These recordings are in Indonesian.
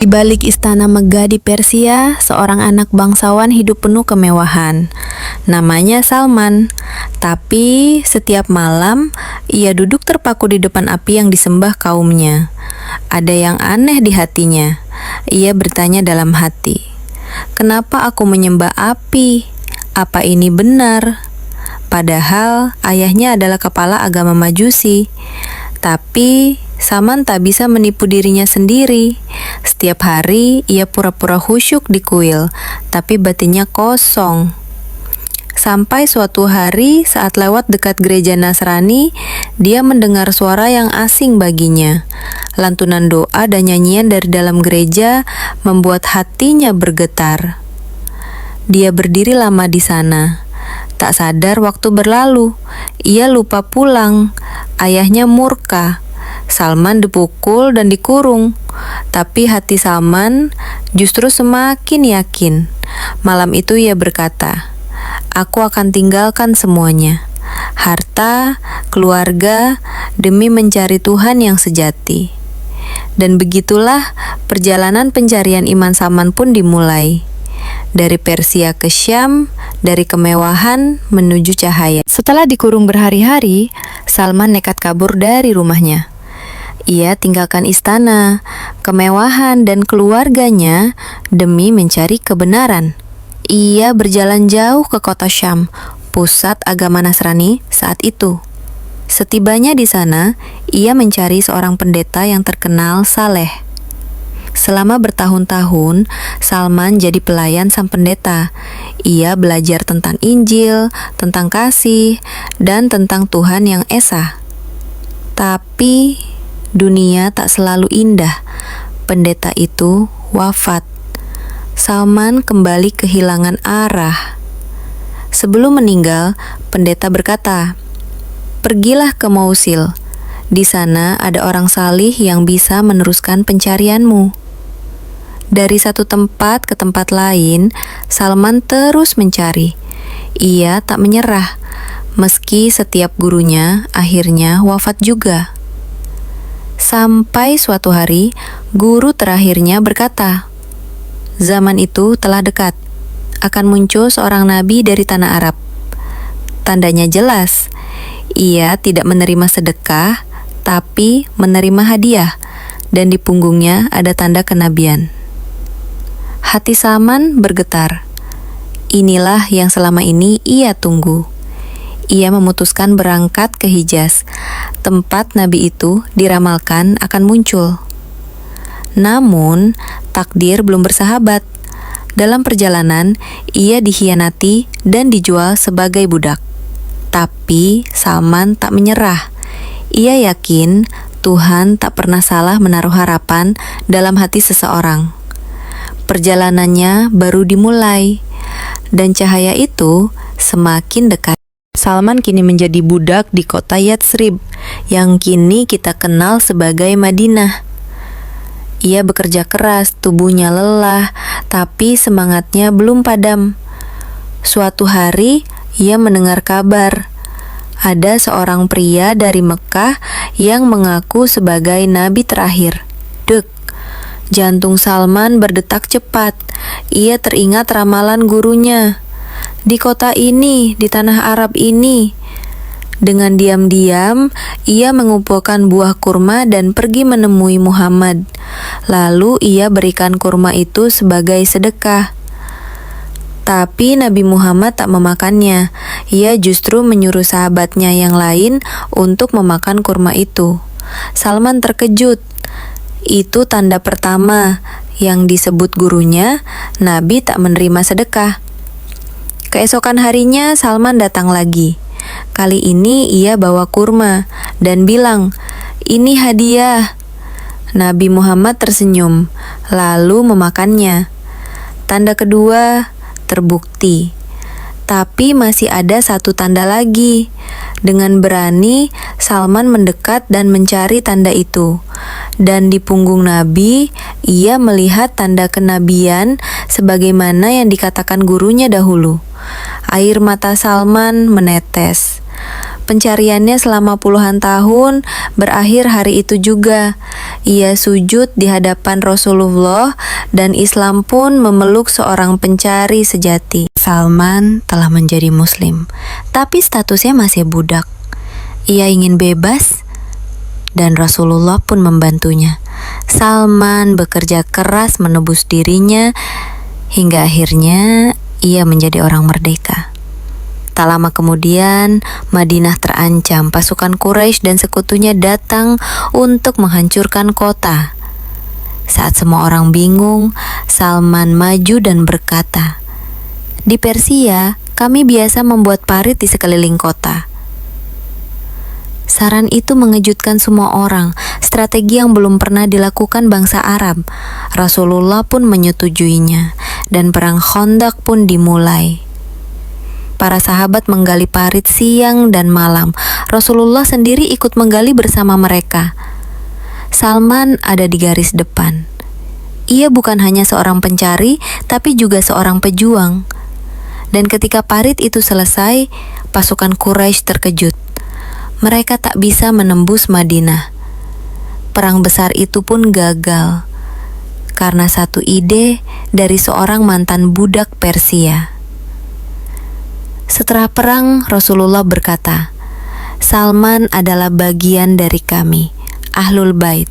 Di balik istana megah di Persia, seorang anak bangsawan hidup penuh kemewahan. Namanya Salman. Tapi setiap malam ia duduk terpaku di depan api yang disembah kaumnya. Ada yang aneh di hatinya. Ia bertanya dalam hati, "Kenapa aku menyembah api? Apa ini benar?" Padahal ayahnya adalah kepala agama Majusi. Tapi Salman tak bisa menipu dirinya sendiri. Setiap hari ia pura-pura khusyuk di kuil, tapi batinnya kosong. Sampai suatu hari saat lewat dekat gereja Nasrani, dia mendengar suara yang asing baginya. Lantunan doa dan nyanyian dari dalam gereja membuat hatinya bergetar. Dia berdiri lama di sana. Tak sadar waktu berlalu. Ia lupa pulang. Ayahnya murka. Salman dipukul dan dikurung. Tapi hati Salman justru semakin yakin. Malam itu ia berkata, "Aku akan tinggalkan semuanya, harta, keluarga, demi mencari Tuhan yang sejati." Dan begitulah perjalanan pencarian iman Salman pun dimulai. Dari Persia ke Syam, dari kemewahan menuju cahaya. Setelah dikurung berhari-hari, Salman nekat kabur dari rumahnya. Ia tinggalkan istana, kemewahan, dan keluarganya demi mencari kebenaran. Ia berjalan jauh ke kota Syam, pusat agama Nasrani saat itu. Setibanya di sana, ia mencari seorang pendeta yang terkenal saleh. Selama bertahun-tahun, Salman jadi pelayan sang pendeta. Ia belajar tentang Injil, tentang kasih, dan tentang Tuhan yang esa. Tapi dunia tak selalu indah. Pendeta itu wafat. Salman kembali kehilangan arah. Sebelum meninggal, pendeta berkata, "Pergilah ke Mosul. Di sana ada orang salih yang bisa meneruskan pencarianmu." Dari satu tempat ke tempat lain, Salman terus mencari. Ia tak menyerah, meski setiap gurunya akhirnya wafat juga. Sampai suatu hari, guru terakhirnya berkata, "Zaman itu telah dekat. Akan muncul seorang nabi dari tanah Arab." Tandanya jelas. Ia tidak menerima sedekah, tapi menerima hadiah, dan di punggungnya ada tanda kenabian. Hati Salman bergetar. Inilah yang selama ini ia tunggu. Ia memutuskan berangkat ke Hijaz, tempat nabi itu diramalkan akan muncul. Namun, takdir belum bersahabat. Dalam perjalanan, ia dikhianati dan dijual sebagai budak. Tapi Salman tak menyerah. Ia yakin Tuhan tak pernah salah menaruh harapan dalam hati seseorang. Perjalanannya baru dimulai, dan cahaya itu semakin dekat. Salman kini menjadi budak di kota Yatsrib, yang kini kita kenal sebagai Madinah. Ia bekerja keras, tubuhnya lelah, tapi semangatnya belum padam. Suatu hari, ia mendengar kabar. Ada seorang pria dari Mekah yang mengaku sebagai nabi terakhir. Dek, jantung Salman berdetak cepat. Ia teringat ramalan gurunya. Di kota ini, di tanah Arab ini. Dengan diam-diam, ia mengumpulkan buah kurma dan pergi menemui Muhammad. Lalu ia berikan kurma itu sebagai sedekah. Tapi Nabi Muhammad tak memakannya. Ia justru menyuruh sahabatnya yang lain untuk memakan kurma itu. Salman terkejut. Itu tanda pertama yang disebut gurunya, Nabi tak menerima sedekah. Keesokan harinya Salman datang lagi. Kali ini ia bawa kurma dan bilang, "Ini hadiah." Nabi Muhammad tersenyum, lalu memakannya. Tanda kedua terbukti. Tapi masih ada satu tanda lagi. Dengan berani, Salman mendekat dan mencari tanda itu. Dan di punggung Nabi, ia melihat tanda kenabian sebagaimana yang dikatakan gurunya dahulu. Air mata Salman menetes. pencariannya selama puluhan tahun berakhir hari itu juga. Ia sujud di hadapan Rasulullah dan Islam pun memeluk seorang pencari sejati. Salman telah menjadi muslim, tapi statusnya masih budak. Ia ingin bebas dan Rasulullah pun membantunya. Salman bekerja keras menebus dirinya hingga akhirnya ia menjadi orang merdeka. Tak lama kemudian, Madinah terancam. Pasukan Quraisy dan sekutunya datang untuk menghancurkan kota. Saat semua orang bingung, Salman maju dan berkata, "Di Persia, kami biasa membuat parit di sekeliling kota." Saran itu mengejutkan semua orang, strategi yang belum pernah dilakukan bangsa Arab. Rasulullah pun menyetujuinya, dan perang Khandaq pun dimulai. Para sahabat menggali parit siang dan malam. Rasulullah sendiri ikut menggali bersama mereka. Salman ada di garis depan. Ia bukan hanya seorang pencari, tapi juga seorang pejuang. Dan ketika parit itu selesai, pasukan Quraisy terkejut. Mereka tak bisa menembus Madinah. Perang besar itu pun gagal karena satu ide dari seorang mantan budak Persia. Setelah perang, Rasulullah berkata, "Salman adalah bagian dari kami, Ahlul Bait."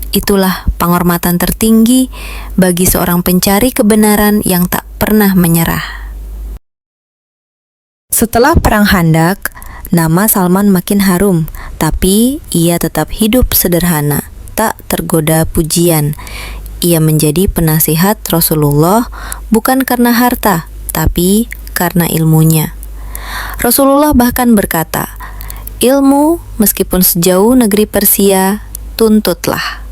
Itulah penghormatan tertinggi bagi seorang pencari kebenaran yang tak pernah menyerah. Setelah perang Khandaq, nama Salman makin harum, tapi ia tetap hidup sederhana, tak tergoda pujian. Ia menjadi penasihat Rasulullah bukan karena harta, tapi karena ilmunya. Rasulullah bahkan berkata, "Ilmu meskipun sejauh negeri Persia, tuntutlah."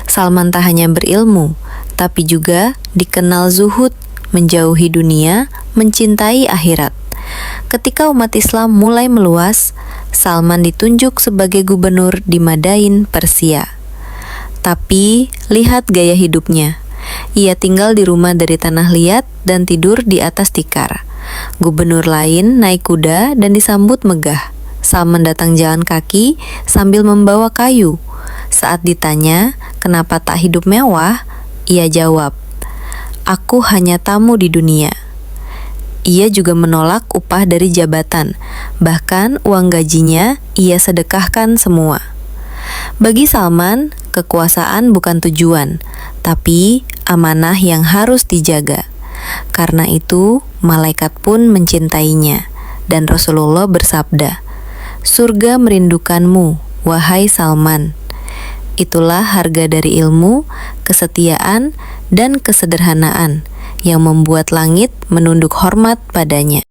Salman tak hanya berilmu, tapi juga dikenal zuhud, menjauhi dunia, mencintai akhirat. Ketika umat Islam mulai meluas, Salman ditunjuk sebagai gubernur di Madain, Persia. Tapi lihat gaya hidupnya. Ia tinggal di rumah dari tanah liat dan tidur di atas tikar. Gubernur lain naik kuda dan disambut megah. Salman datang jalan kaki sambil membawa kayu. Saat ditanya kenapa tak hidup mewah, ia jawab, "Aku hanya tamu di dunia." Ia juga menolak upah dari jabatan, bahkan uang gajinya ia sedekahkan semua. Bagi Salman, kekuasaan bukan tujuan, tapi amanah yang harus dijaga. Karena itu, malaikat pun mencintainya, dan Rasulullah bersabda, "Surga merindukanmu, wahai Salman." Itulah harga dari ilmu, kesetiaan, dan kesederhanaan yang membuat langit menunduk hormat padanya.